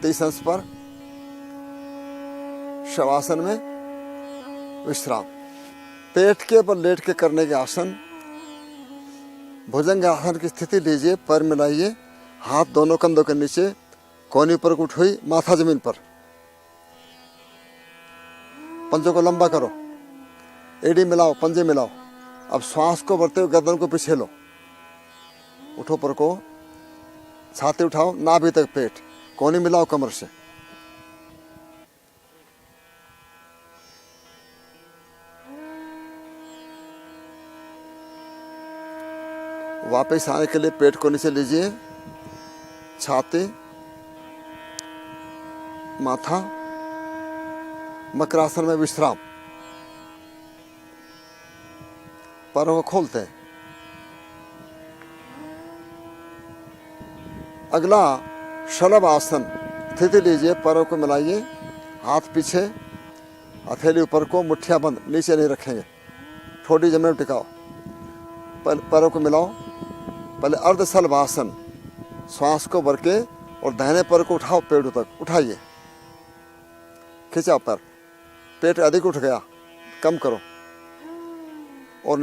30 अंश पर शवासन में विश्राम। पेट के ऊपर लेट के करने के आसन। भुजंग आसन की स्थिति लीजिए, पैर मिलाइए, हाथ दोनों कंधों के नीचे, कोहनी ऊपर को उठाई, माथा जमीन पर, पंजों को लंबा करो, एड़ी मिलाओ, पंजे मिलाओ। अब श्वास को भरते हुए गर्दन को पीछे लो, उठो पर को, छाती उठाओ, नाभि तक पेट, कोहनी मिलाओ कमर से। वापस आने के लिए पेट को नीचे लीजिए, छाती, माथा, मकरासन में विश्राम। पैरों को खोलते हैं। अगला शलभ आसन, स्थिति लीजिए, पैरों को मिलाइए, हाथ पीछे, हथेली ऊपर को, मुट्ठियां बंद, नीचे नहीं रखेंगे, ठोडी जमीन में टिकाओ, पैरों को मिलाओ। पहले अर्ध शलभ आसन, श्वास को भर के और दाहिने पैर को उठाओ, पेड़ तक उठाइए, खिंचाओ पैर, पेट अधिक उठ गया, कम करो, और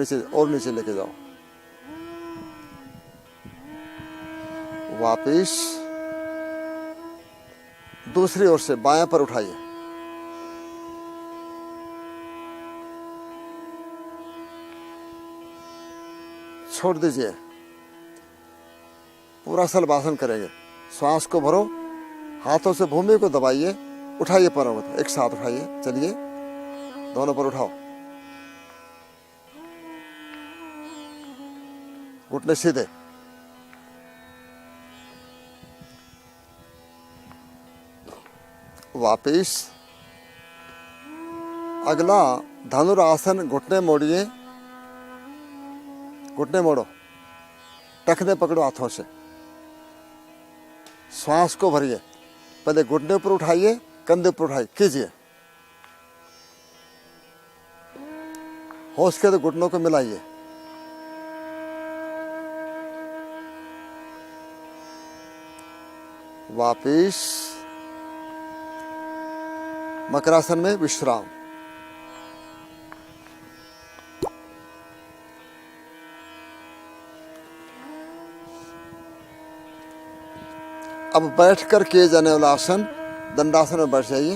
नीचे लेके जाओ। वापिस दूसरी ओर से बायां पर उठाइए, छोड़ दीजिए। पूरा शलभासन करेंगे। श्वास को भरो, हाथों से भूमि को दबाइए, उठाइए पैरों को, एक साथ उठाइए, चलिए, दोनों पर उठाओ, घुटने सीधे। वापिस अगला धनुरासन, घुटने मोड़िए, घुटने मोड़ो, टखने पकड़ो हाथों से, श्वास को भरिए, पहले घुटने पर उठाइए, कंधे पर उठाइए, कीजिए, होश के तो घुटनों को मिलाइए। वापिस मकरासन में विश्राम। अब बैठकर किए जाने वाला आसन, दंडासन में बैठ जाइए।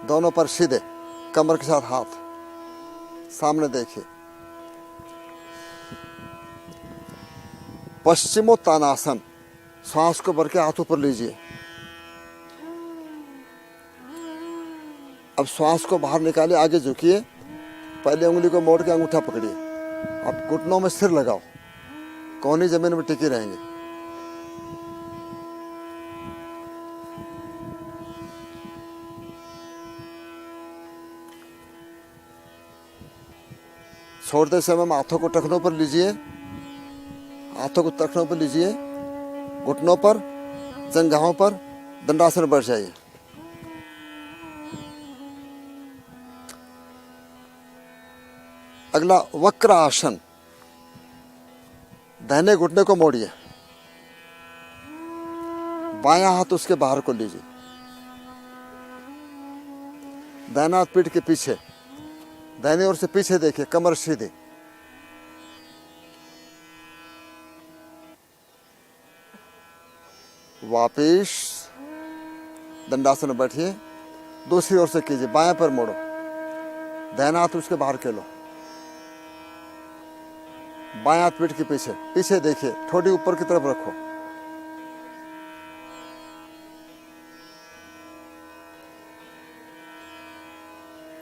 दोनों पर सीधे, कमर के साथ हाथ सामने देखिए। पश्चिमोत्तानासन, श्वास को भर के हाथ ऊपर लीजिए। अब श्वास को बाहर निकालिए, आगे झुकिए, पहले उंगली को मोड़ के अंगूठा पकड़िए। अब घुटनों में सिर लगाओ, कोहनी जमीन में टिकी रहेंगे। छोड़ते समय हाथों को टखनों पर लीजिए, हाथों को टखनों पर लीजिए, घुटनों पर, जंघाओं पर, दंडासन में बैठ जाइए। अगला वक्र आसन, दाहिने घुटने को मोड़िए, बायां हाथ उसके बाहर को लीजिए, दाहिना हाथ पीठ के पीछे, दाहिनी ओर से पीछे देखिए, कमर सीधी। वापिस दंडासन में बैठिए, दूसरी ओर से कीजिए, बायां पैर मोड़ो, दाहिना हाथ उसके बाहर के लो, बायां हाथ पीठ के पीछे, पीछे देखिए, ठोडी ऊपर की तरफ रखो।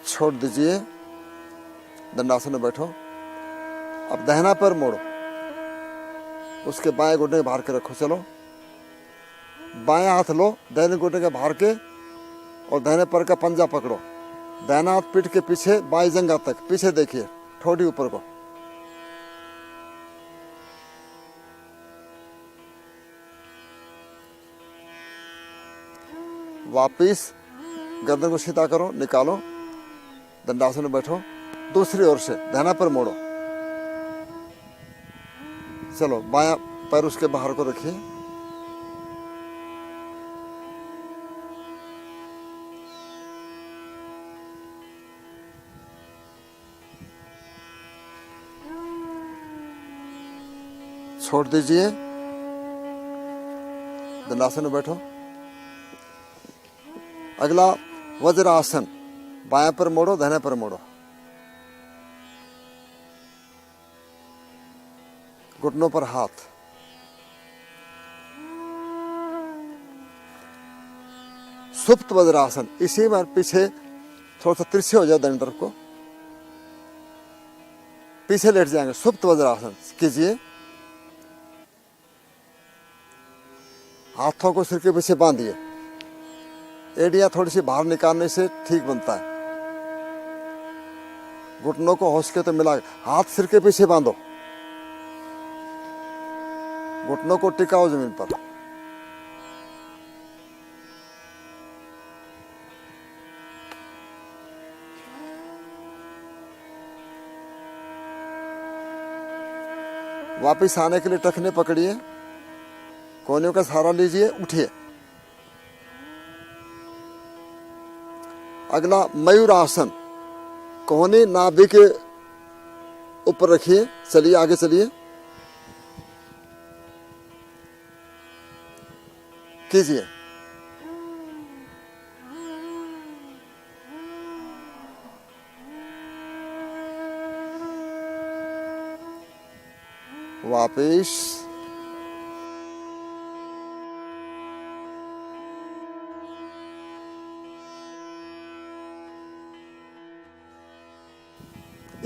छोड़ दीजिए, दंडासन में बैठो। अब दाहिना पैर मोड़ो, उसके बाएं घुटने बाहर के रखो, चलो, बायां हाथ लो, दाहिने घुटने के बाहर के, और दाहिने पैर का पंजा पकड़ो, दाहिना हाथ पीठ के पीछे, बाई जंघा तक, पीछे देखिए, ठोडी ऊपर को। वापिस गर्दन को सीधा करो, निकालो, दंडासन में बैठो। दूसरी ओर से दाहिना पैर मोड़ो, चलो बायां पैर उसके बाहर को रखिए। छोड़ दीजिए, दंडासन में बैठो। अगला वज्रासन, बायां पर मोड़ो, दाहिने पर मोड़ो, घुटनों पर हाथ। सुप्त वज्रासन, इसी में पीछे थोड़ा सा तिरछे हो जाए, दाहिनी तरफ को पीछे लेट जाएंगे। सुप्त वज्रासन कीजिए। हाथों को सिर के पीछे बांधिए, एड़ियां थोड़ी सी बाहर निकालने से ठीक बनता है। घुटनों को होश के तो मिला, हाथ सिर के पीछे बांधो, घुटनों को टिकाओ जमीन पर। वापिस आने के लिए टखने पकड़िए, कोहनियों का सहारा लीजिए, उठिए। अगला मयूरासन, कोहनी नाभि के ऊपर रखिए। चलिए आगे चलिए, कीजिए। वापिस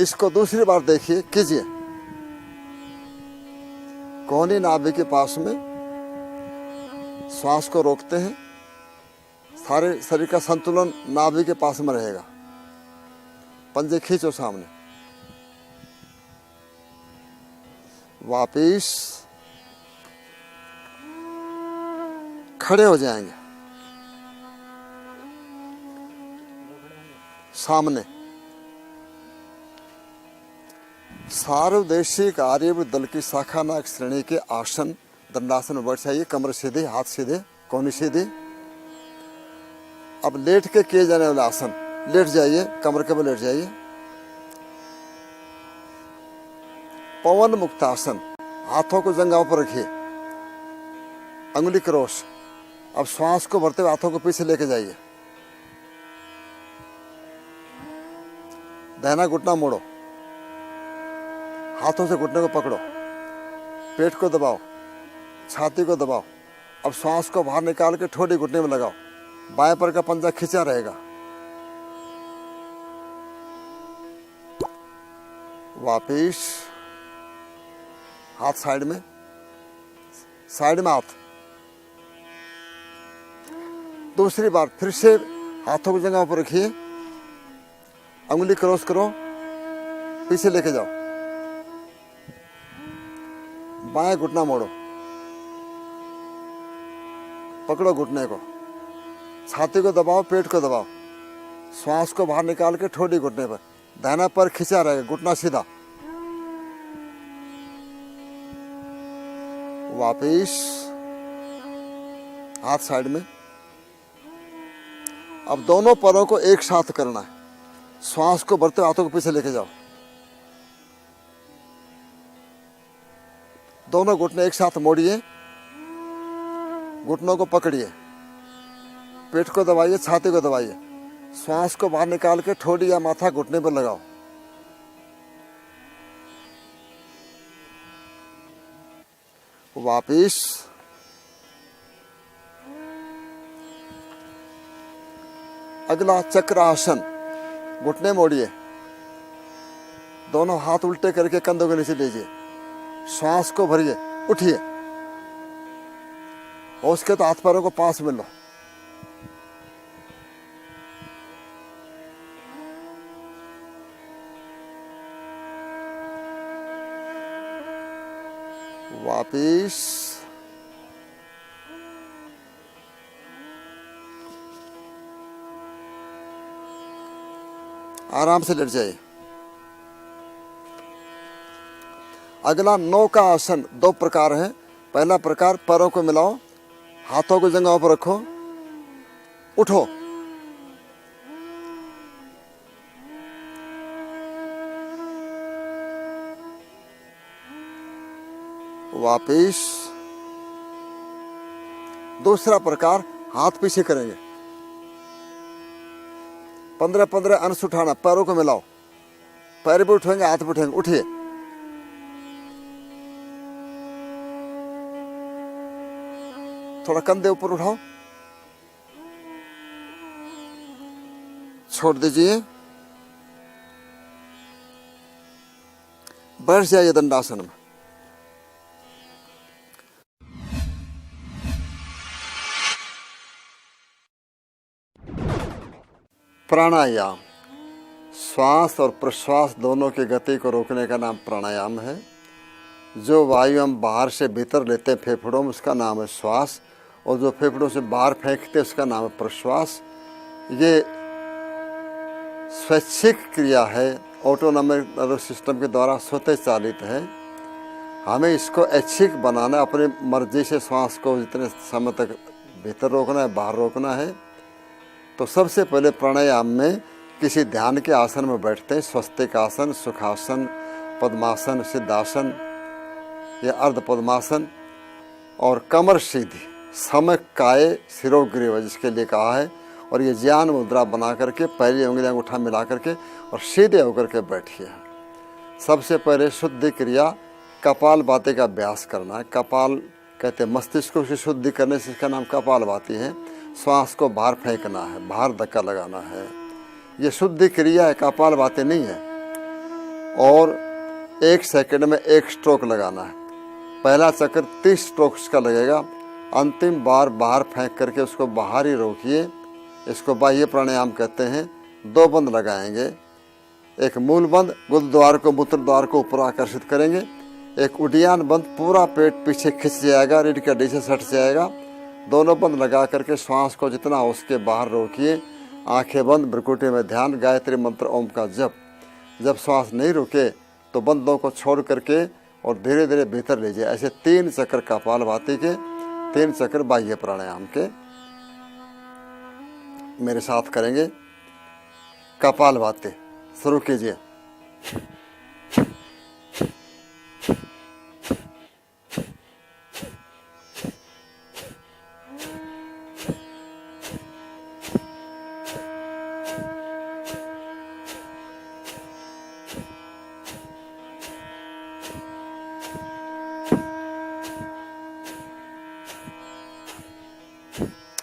इसको दूसरी बार देखिए, कीजिए। कोहनी नाभि के पास में श्वास को रोकते हैं, सारे शरीर का संतुलन नाभि के पास में रहेगा। पंजे खींचो सामने, वापिस खड़े हो जाएंगे सामने। सार्वदेशिक आर्यव दल की शाखा नायक श्रेणी के आसन दंडासन में बैठ जाइए। कमर सीधे, हाथ सीधे, कोहनी सीधे। अब लेट के किए जाने वाले आसन, लेट जाइए, कमर के बल लेट जाइए। पवन मुक्त आसन, हाथों को जंघाओं पर रखिए, अंगुली क्रॉस। अब श्वास को भरते हुए हाथों को पीछे लेके जाइए। दाहिना घुटना मोड़ो, हाथों से घुटने को पकड़ो, पेट को दबाओ, छाती को दबाओ। अब श्वास को बाहर निकाल के ठोड़ी घुटने में लगाओ। बाएं पैर का पंजा खींचा रहेगा। वापिस हाथ साइड में, साइड में हाथ। दूसरी बार फिर से हाथों को जगह पर रखिए, अंगुली क्रॉस करो, पीछे लेके जाओ। बाएं घुटना मोड़ो, पकड़ो घुटने को, छाती को दबाओ, पेट को दबाओ। श्वास को बाहर निकाल के ठोड़ी घुटने पर। दाहिना पैर खींचा रहेगा, घुटना सीधा। वापिस हाथ साइड में। अब दोनों पैरों को एक साथ करना है। श्वास को भरते हाथों को पीछे लेके जाओ। दोनों घुटने एक साथ मोड़िए, घुटनों को पकड़िए, पेट को दबाइए, छाती को दबाइए। श्वास को बाहर निकाल के ठोड़ी या माथा घुटने पर लगाओ। वापिस अगला चक्रासन, घुटने मोड़िए, दोनों हाथ उल्टे करके कंधों के नीचे लीजिए। श्वास को भरिए, उठिए। और उसके तो हाथ पैरों को पास में लो। वापिस आराम से लेट जाइए। अगला 9 का आसन 2 प्रकार है। पहला प्रकार, पैरों को मिलाओ, हाथों को जंघों पर रखो, उठो। वापिस। दूसरा प्रकार, हाथ पीछे करेंगे, 15-15 अंश उठाना, पैरों को मिलाओ, पैर भी उठेंगे, हाथ भी उठेंगे, उठिए। थोड़ा कंधे ऊपर उठाओ, छोड़ दीजिए, बैठ जाइए दंडासन में। प्राणायाम, श्वास और प्रश्वास दोनों की गति को रोकने का नाम प्राणायाम है। जो वायु हम बाहर से भीतर लेते हैं फेफड़ों में, उसका नाम है श्वास, और जो फेफड़ों से बाहर फेंकते हैं उसका नाम है प्रश्वास। ये स्वैच्छिक क्रिया है, ऑटोनॉमिक नर्वस सिस्टम के द्वारा स्वतः चालित है। हमें इसको ऐच्छिक बनाना है, अपनी मर्जी से श्वास को जितने समय तक भीतर रोकना है, बाहर रोकना है। तो सबसे पहले प्राणायाम में किसी ध्यान के आसन में बैठते हैं, स्वस्तिक आसन, सुखासन, पद्मासन, सिद्धासन या अर्ध पद्मासन, और कमर सीधी, सम्यक काय शिरोग्रीव जिसके लिए कहा है। और ये ज्ञान मुद्रा बना करके पहली उंगलियां अंगूठा मिला करके और सीधे होकर के बैठिए। सबसे पहले शुद्धि क्रिया कपालभाति का अभ्यास करना है। कपाल कहते हैं मस्तिष्क को शुद्धि करने से, इसका नाम कपालभाति है। श्वास को बाहर फेंकना है, बाहर धक्का लगाना है, ये शुद्धि क्रिया है, कपालभाति नहीं है। और 1 सेकंड में 1 स्ट्रोक लगाना है। पहला चक्कर 30 स्ट्रोक्स का लगेगा, अंतिम बार बाहर फेंक करके उसको बाहर ही रोकिए। इसको बाह्य प्राणायाम कहते हैं। 2 बंद लगाएंगे, एक मूल बंद गुरुद्वार को, मूत्र द्वार को ऊपर आकर्षित करेंगे। एक उड्डयन बंद, पूरा पेट पीछे खिंच जाएगा, रीढ़ की हड्डी से सट जाएगा। दोनों बंद लगा करके श्वास को जितना हो उसके बाहर रोकिए। आंखें बंद, भ्रुकुटी में ध्यान, गायत्री मंत्र ओम का जप। जब श्वास नहीं रुके तो बंदों को छोड़ करके और धीरे धीरे भीतर लीजिए। ऐसे 3 चक्कर कपालभाति के, 3 चक्कर बाह्य प्राणायाम के मेरे साथ करेंगे। कपालभाति शुरू कीजिए।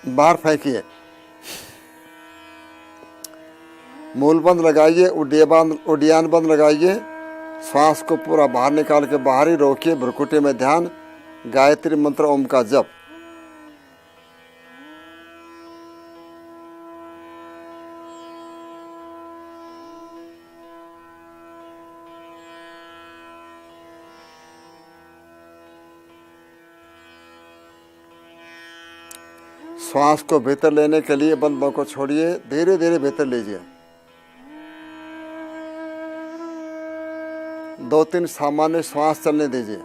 बाहर फेंकिए, मूल बंद लगाइए, उड्डयन बंद लगाइए। श्वास को पूरा बाहर निकाल के बाहर ही रोकिए, भ्रुकुटी में ध्यान, गायत्री मंत्र ओम का जप। श्वास को भीतर लेने के लिए बंदों को छोड़िए, धीरे धीरे भीतर लीजिए। 2-3 सामान्य श्वास चलने दीजिए।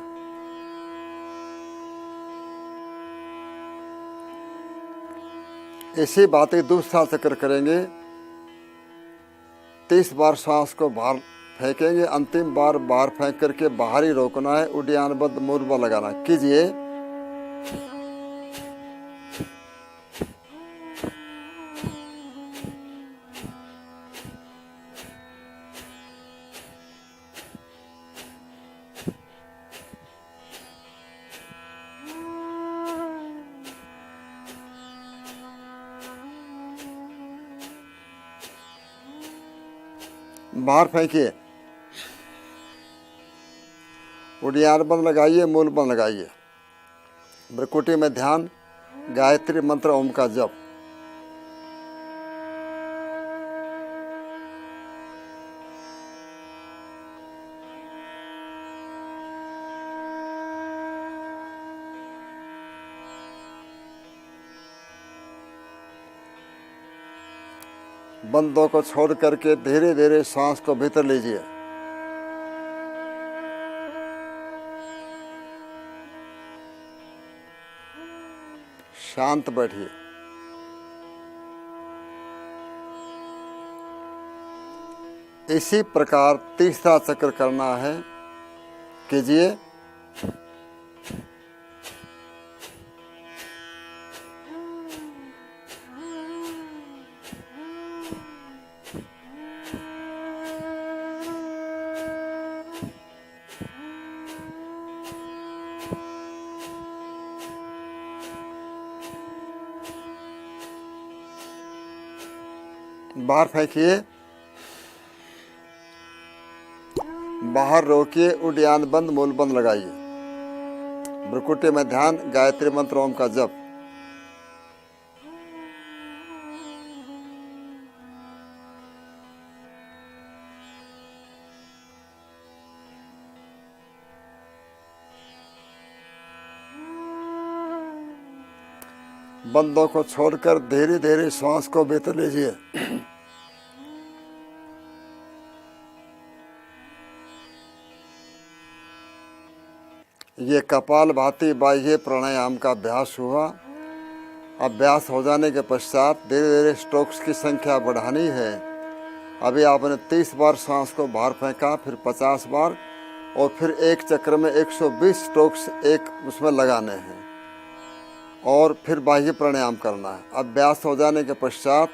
इसी बात दूसरा चक्कर करेंगे। 30 बार श्वास को बाहर फेंकेंगे, अंतिम बार बाहर फेंक करके बाहर ही रोकना है। उड्डयन बंद मूर्वा लगाना कीजिए। बाहर फेंकिए, उड्डयन बंद लगाइए, मूल बंद लगाइए, भ्रुकुटी में ध्यान, गायत्री मंत्र ओम का जप। बंदों को छोड़ करके धीरे धीरे सांस को भीतर लीजिए। शांत बैठिए। इसी प्रकार तीसरा चक्र करना है। कीजिए। बाहर फेंकिए, बाहर रोकिए, उड्डयन बंद, मूल बंद लगाइए। भ्रुकुटी में ध्यान, गायत्री मंत्र ओम का जप। बंदों को छोड़कर धीरे धीरे श्वास को भीतर लीजिए। ये कपालभाति बाह्य प्राणायाम का अभ्यास हुआ। अभ्यास हो जाने के पश्चात धीरे धीरे स्ट्रोक्स की संख्या बढ़ानी है। अभी आपने 30 बार सांस को बाहर फेंका, फिर 50 बार, और फिर एक चक्र में 120 स्ट्रोक्स एक उसमें लगाने हैं, और फिर बाह्य प्राणायाम करना है। अभ्यास हो जाने के पश्चात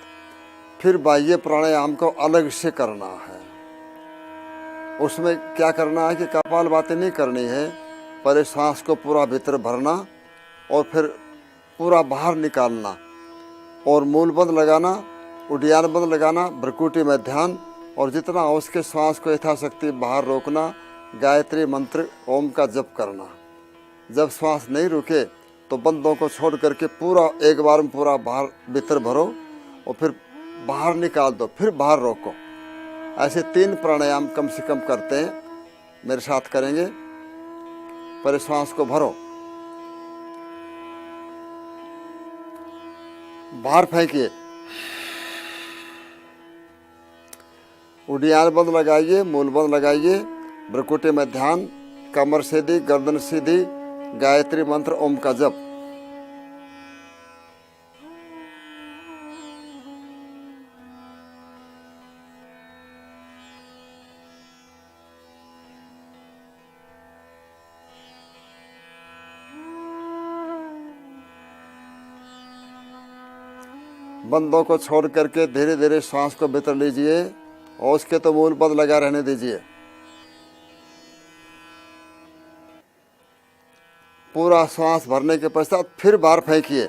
फिर बाह्य प्राणायाम को अलग से करना है। उसमें क्या करना है कि कपालभाति नहीं करनी है, पहले सांस को पूरा भीतर भरना और फिर पूरा बाहर निकालना, और मूल बंद लगाना, उड्डयन बंद लगाना, भ्रुकुटी में ध्यान, और जितना हो उसके श्वास को यथाशक्ति बाहर रोकना, गायत्री मंत्र ओम का जप करना। जब श्वास नहीं रुके तो बंदों को छोड़ करके पूरा एक बार में पूरा बाहर भीतर भरो और फिर बाहर निकाल दो, फिर बाहर रोको। ऐसे 3 प्राणायाम कम से कम करते हैं, मेरे साथ करेंगे। पहले श्वास को भरो, बाहर फेंकिए, उड्डयन बंद लगाइए, मूल बंद लगाइए, भ्रुकुटी में ध्यान, कमर सीधी, गर्दन सीधी, गायत्री मंत्र ओम का जप। बंदों को छोड़ करके धीरे धीरे श्वास को भीतर लीजिए, और उसके तो मूल बंद लगा रहने दीजिए। पूरा श्वास भरने के पश्चात फिर बाहर फेंकिए।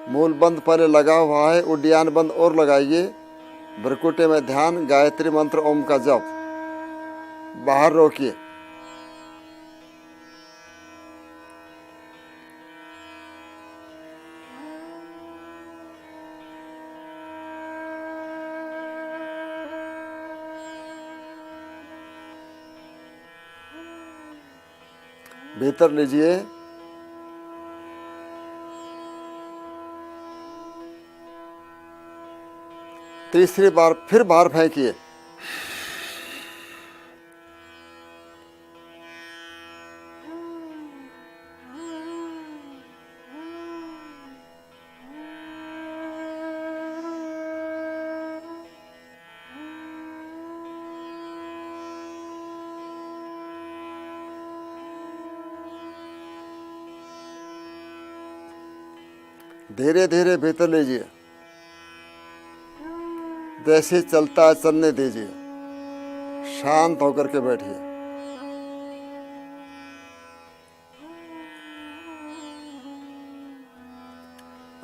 मूल बंद पहले लगा हुआ है, उड्डयन बंद और लगाइए। भ्रुकुटी में ध्यान, गायत्री मंत्र ओम का जप। बाहर रोकिए। भीतर लीजिए। तीसरी बार फिर बाहर फेंकिए। धीरे धीरे भीतर लीजिए, जैसे चलता है चलने दीजिए। शांत होकर के बैठिए।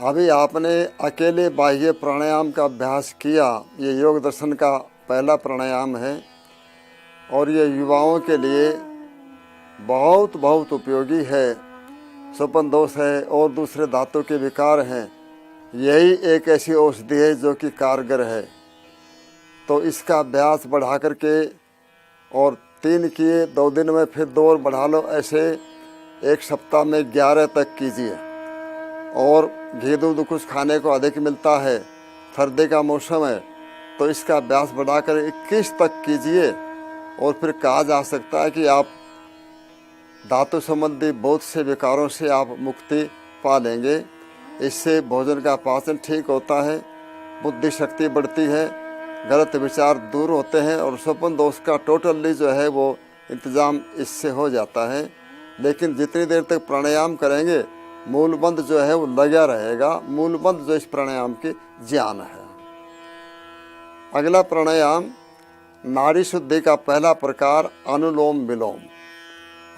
अभी आपने अकेले बाह्य प्राणायाम का अभ्यास किया। ये योग दर्शन का पहला प्राणायाम है और ये युवाओं के लिए बहुत बहुत उपयोगी है। स्वपन दोष है और दूसरे धातु के विकार हैं, यही एक ऐसी औषधि है जो कि कारगर है। तो इसका अभ्यास बढ़ा करके, और 3 किए, 2 दिन में फिर 2 और बढ़ा लो, ऐसे एक सप्ताह में 11 तक कीजिए। और घी दूध कुछ खाने को अधिक मिलता है, सर्दी का मौसम है, तो इसका अभ्यास बढ़ाकर 21 तक कीजिए। और फिर कहा जा सकता है कि आप धातु संबंधी बहुत से विकारों से आप मुक्ति पा लेंगे। इससे भोजन का पाचन ठीक होता है, बुद्धि शक्ति बढ़ती है, गलत विचार दूर होते हैं और स्वप्न दोष का टोटली जो है वो इंतज़ाम इससे हो जाता है। लेकिन जितनी देर तक प्राणायाम करेंगे मूलबंध जो है वो लगा रहेगा। मूलबंध जो इस प्राणायाम की ज्ञान है। अगला प्राणायाम नाड़ी शुद्धि का पहला प्रकार अनुलोम विलोम।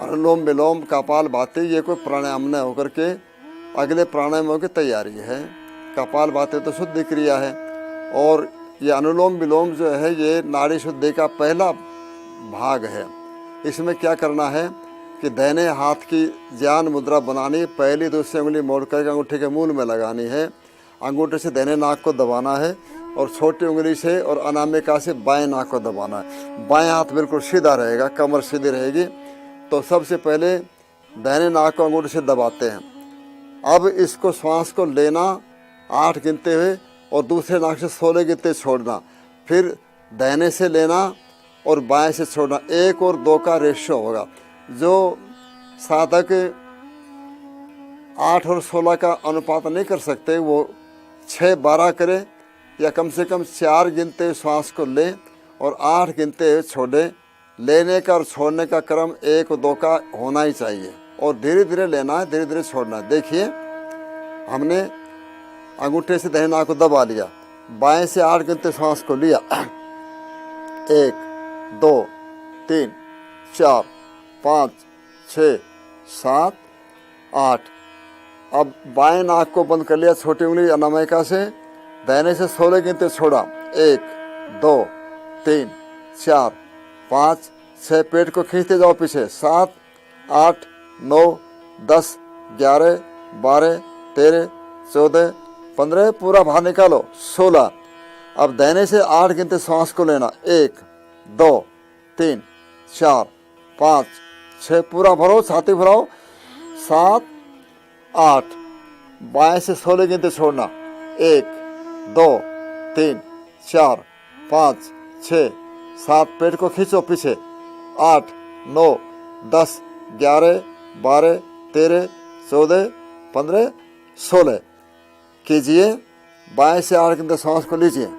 अनुलोम विलोम कपालभाति ये कोई प्राणायाम न होकर के अगले प्राणायामों की तैयारी है। कपालभाति तो शुद्धि क्रिया है और ये अनुलोम विलोम जो है ये नाड़ी शुद्धि का पहला भाग है। इसमें क्या करना है कि दाहिने हाथ की ज्ञान मुद्रा बनानी, पहली दूसरी उंगली मोड़ करके अंगूठे के मूल में लगानी है, अंगूठे से दाहिने नाक को दबाना है और छोटी उंगली से और अनामिका से बाएं नाक को दबाना है। बाएं हाथ बिल्कुल सीधा रहेगा, कमर सीधी रहेगी। तो सबसे पहले दाहिने नाक को अंगूठे से दबाते हैं। अब इसको श्वास को लेना 8 गिनते हुए और दूसरे नाक से 16 गिनते छोड़ना, फिर दाहिने से लेना और बाएं से छोड़ना। 1 और 2 का रेशियो होगा। जो साधक 8 और 16 का अनुपात नहीं कर सकते वो 6-12 करे या कम से कम 4 गिनते हुए श्वास को ले और 8 गिनते हुए छोड़े। लेने का और छोड़ने का क्रम 1 और 2 का होना ही चाहिए और धीरे धीरे लेना है, धीरे धीरे छोड़ना है। देखिए हमने अंगूठे से दाहिने नाक को दबा लिया, बाएं से 8 गिनते श्वास को लिया, 1 2 3 4 5 6 7 8। अब बाएं नाक को बंद कर लिया छोटी उंगली अनामिका से, दाहिने से 16 गिनते छोड़ा, 1 2 3 4 5 6। पेट को खींचते जाओ पीछे, 7 8 9 10 11 12 13 14 15, पूरा बाहर निकालो, 16। अब दाहिने से 8 गिनते श्वास को लेना, 1 2 3 4 5 6, पूरा भरो, छाती भराओ, 7 8। बाएं से 16 गिनते छोड़ना, 1 2 3 4 5 6 7। पेट को खींचो पीछे, 8 9 10 11 12 13 14 15 16 कीजिए। बाएं से 8 गिनते सांस को लीजिए,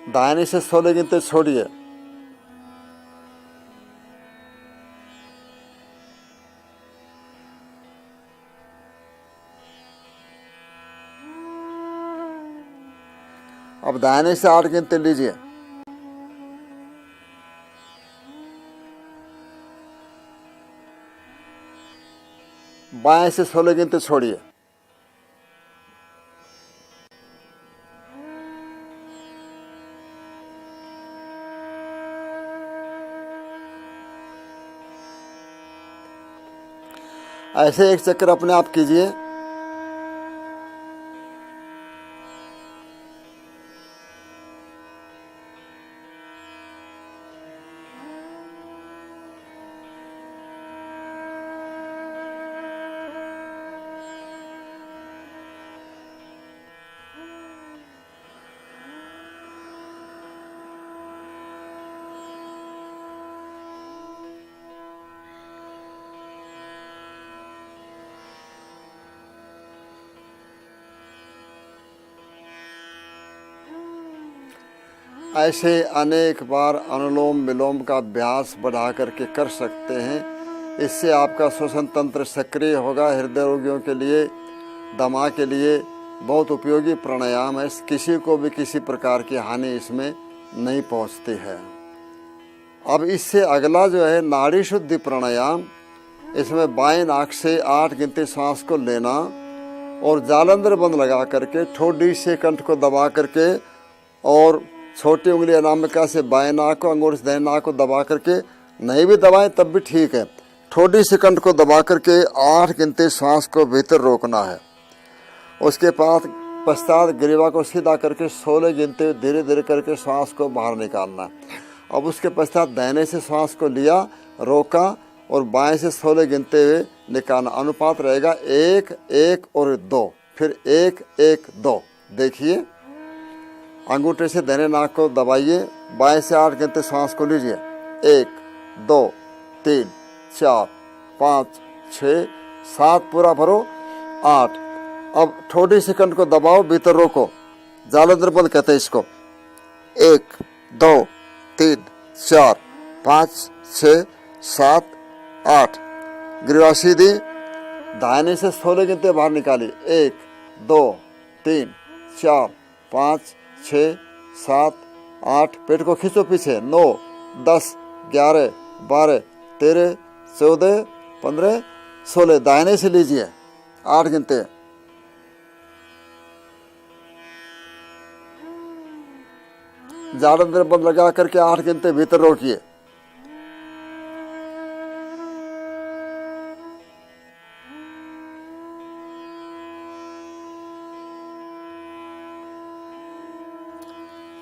दाहिने से 16 गिनते छोड़िए, अब दाहिने से 8 गिनते लीजिए, बाएं से 16 गिनते छोड़िए, ऐसे एक चक्कर अपने आप कीजिए। ऐसे अनेक बार अनुलोम विलोम का अभ्यास बढ़ा करके कर सकते हैं। इससे आपका श्वसन तंत्र सक्रिय होगा। हृदय रोगियों के लिए, दमा के लिए बहुत उपयोगी प्राणायाम है। किसी को भी किसी प्रकार की हानि इसमें नहीं पहुंचती है। अब इससे अगला जो है नाड़ी शुद्धि प्राणायाम। इसमें बाएं नाक से 8 गिनती सांस को लेना और जालंधर बंद लगा करके ठोडी से कंठ को दबा करके और छोटी उंगली अनामिका से बाएं नाक को, अंगूठे से दाहिने नाक को दबा करके, नहीं भी दबाएं तब भी ठीक है, ठोडी से कंठ को दबा करके 8 गिनती सांस को भीतर रोकना है। उसके पश्चात ग्रीवा को सीधा करके 16 गिनते धीरे धीरे करके सांस को बाहर निकालना। अब उसके पश्चात दाहिने से सांस को लिया, रोका और बाएं से 16 गिनते हुए निकालना। अनुपात रहेगा 1 1 और 2, फिर 1 1 2। देखिए अंगूठे से दाहिने नाक को दबाइए, बाएं से 8 गिनते सांस को लीजिए। 1 2 3 4 5 6 7 पूरा भरो, 8। अब ठोड़ी सेकंड को दबाओ, भीतर रोको, जालंधर बंद कहते हैं इसको। 1 2 3 4 5 6 7 8। ग्रीवा सीधी, दाहिने से 16 गिनते बाहर निकाली। 1 2 3 4 5 6 7 8। पेट को खींचो पीछे। 9 10 11 12 13 14 15 16। दाहिने से लीजिए, 8 गिनते। जालंधर बंद लगा करके 8 गिनते भीतर रोकिए।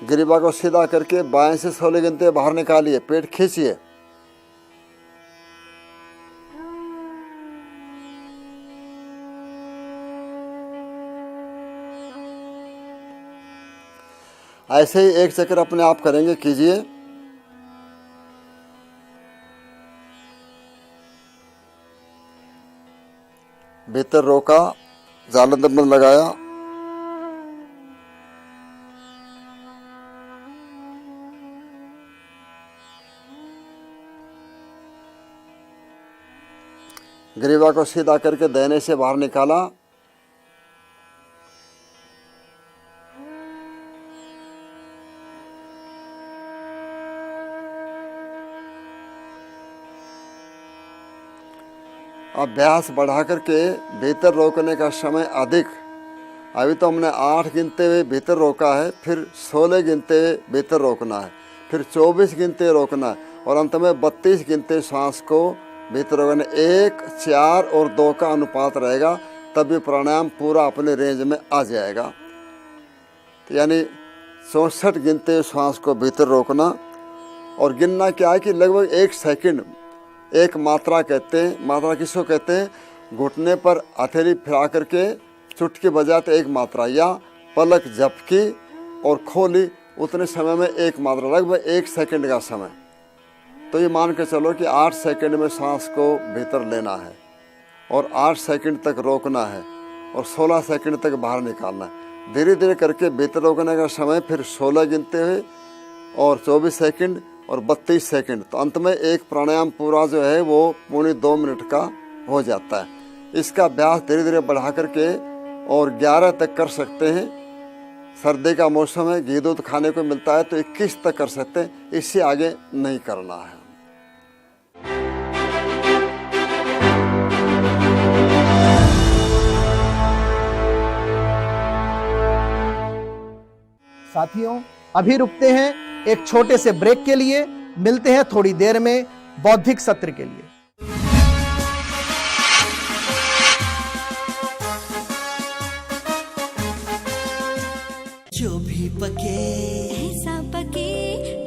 गिरिबा को सीधा करके बाएं से 16 गिनते बाहर निकालिए, पेट खींचिए। ऐसे ही एक चक्कर अपने आप करेंगे, कीजिए। भीतर रोका, जालंधर बंद लगाया। ग्रीवा को सीधा करके दाहिने से बाहर निकाला। अभ्यास बढ़ा करके भीतर रोकने का समय अधिक। अभी तो हमने 8 गिनते हुए भीतर रोका है, फिर 16 गिनते हुए भीतर रोकना है, फिर 24 गिनते रोकना है, और अंत में 32 गिनते सांस को भीतर रोकना। 1 4 और 2 का अनुपात रहेगा, तभी प्राणायाम पूरा अपने रेंज में आ जाएगा। तो यानी 64 गिनते सांस को भीतर रोकना। और गिनना क्या है कि लगभग 1 सेकंड, एक मात्रा कहते हैं। मात्रा किसको कहते हैं? घुटने पर हथेली फिरा करके चुटकी बजाते 1 मात्रा, या पलक झपकी और खोली, उतने समय में 1 मात्रा, लगभग 1 सेकंड का समय। तो ये मान के चलो कि 8 सेकंड में सांस को भीतर लेना है और 8 सेकंड तक रोकना है और 16 सेकंड तक बाहर निकालना है। धीरे धीरे करके भीतर रोकने का समय फिर 16 गिनते हुए और 24 सेकंड और 32 सेकंड। तो अंत में एक प्राणायाम पूरा जो है वो पौने 2 मिनट का हो जाता है। इसका अभ्यास धीरे धीरे बढ़ा करके और 11 तक कर सकते हैं। सर्दी का मौसम है, घी दूध खाने को मिलता है, तो 21 तक कर सकते हैं, इससे आगे नहीं करना है। साथियों, अभी रुकते हैं एक छोटे से ब्रेक के लिए। मिलते हैं थोड़ी देर में बौद्धिक सत्र के लिए। जो भी पके ऐसा पके,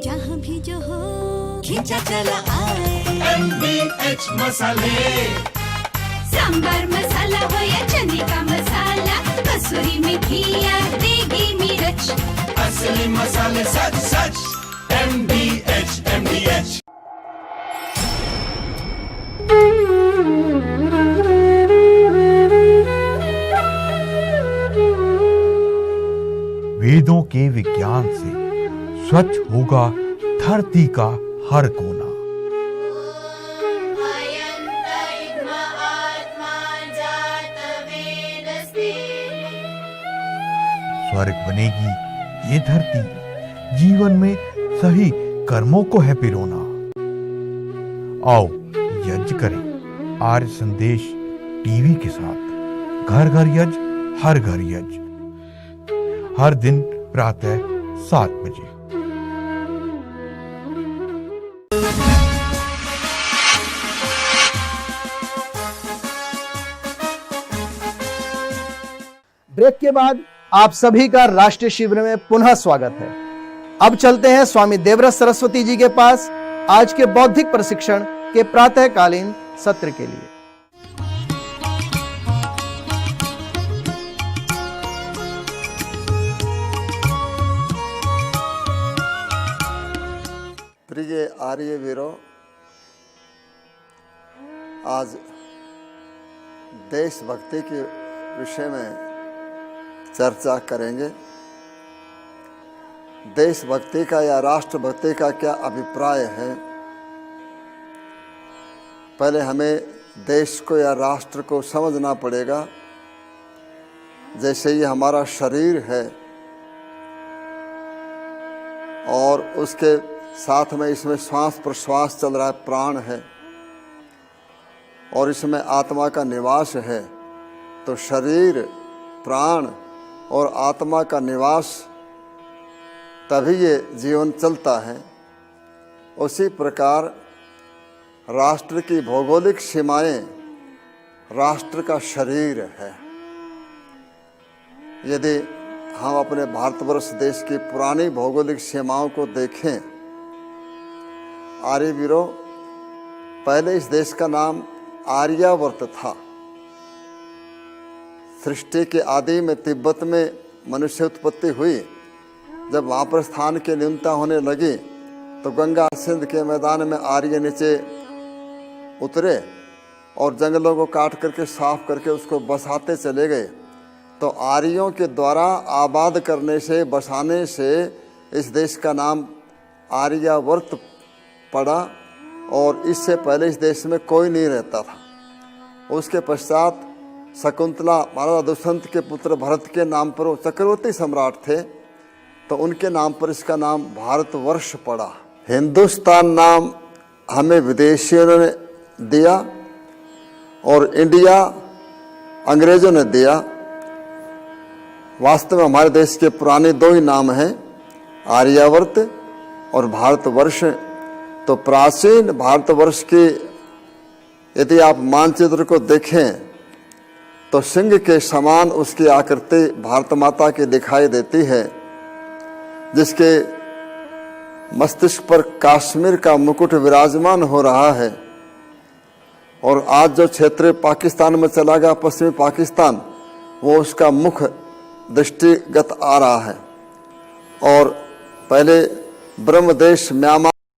जहाँ भी जो हो खींचा चला आए MBH मसाले। सांबर मसाला हो या चने का मसाला, कसूरी मेथी या देगी मिर्च, असली मसाले सच सच MBH। वेदों के विज्ञान से स्वच्छ होगा धरती का हर कोना। स्वर्ग बनेगी ये धरती, जीवन में सही कर्मों को है पिरोना। आओ यज्ञ करें आर्य संदेश टीवी के साथ। घर घर यज्ञ, हर घर यज्ञ, हर दिन प्रातः 7 बजे। ब्रेक के बाद आप सभी का राष्ट्रीय शिविर में पुनः स्वागत है। अब चलते हैं स्वामी देवव्रत सरस्वती जी के पास आज के बौद्धिक प्रशिक्षण के प्रातःकालीन सत्र के लिए। आर्य वीरों, आज देशभक्ति के विषय में चर्चा करेंगे। देशभक्ति का या राष्ट्रभक्ति का क्या अभिप्राय है। पहले हमें देश को या राष्ट्र को समझना पड़ेगा। जैसे ये हमारा शरीर है और उसके साथ में इसमें श्वास प्रश्वास चल रहा है, प्राण है, और इसमें आत्मा का निवास है। तो शरीर, प्राण और आत्मा का निवास, तभी ये जीवन चलता है। उसी प्रकार राष्ट्र की भौगोलिक सीमाएं राष्ट्र का शरीर है। यदि हम अपने भारतवर्ष देश की पुरानी भौगोलिक सीमाओं को देखें, आर्य वीरों, पहले इस देश का नाम आर्यावर्त था। सृष्टि के आदि में तिब्बत में मनुष्य उत्पत्ति हुई। जब वहाँ पर स्थान की न्यूनता होने लगी तो गंगा सिंध के मैदान में आर्य नीचे उतरे और जंगलों को काट करके साफ करके उसको बसाते चले गए। तो आर्यों के द्वारा आबाद करने से, बसाने से इस देश का नाम आर्यावर्त पड़ा। और इससे पहले इस देश में कोई नहीं रहता था। उसके पश्चात शकुंतला, महाराजा दुष्यंत के पुत्र भरत के नाम पर वो चक्रवर्ती सम्राट थे, तो उनके नाम पर इसका नाम भारतवर्ष पड़ा। हिंदुस्तान नाम हमें विदेशियों ने दिया और इंडिया अंग्रेजों ने दिया। वास्तव में हमारे देश के पुराने दो ही नाम हैं, आर्यावर्त और भारतवर्ष। तो प्राचीन भारतवर्ष की यदि आप मानचित्र को देखें तो सिंह के समान उसकी आकृति भारत माता की दिखाई देती है, जिसके मस्तिष्क पर कश्मीर का मुकुट विराजमान हो रहा है। और आज जो क्षेत्र पाकिस्तान में चला गया, पश्चिमी पाकिस्तान, वो उसका मुख दृष्टिगत आ रहा है। और पहले ब्रह्मदेश म्यांमार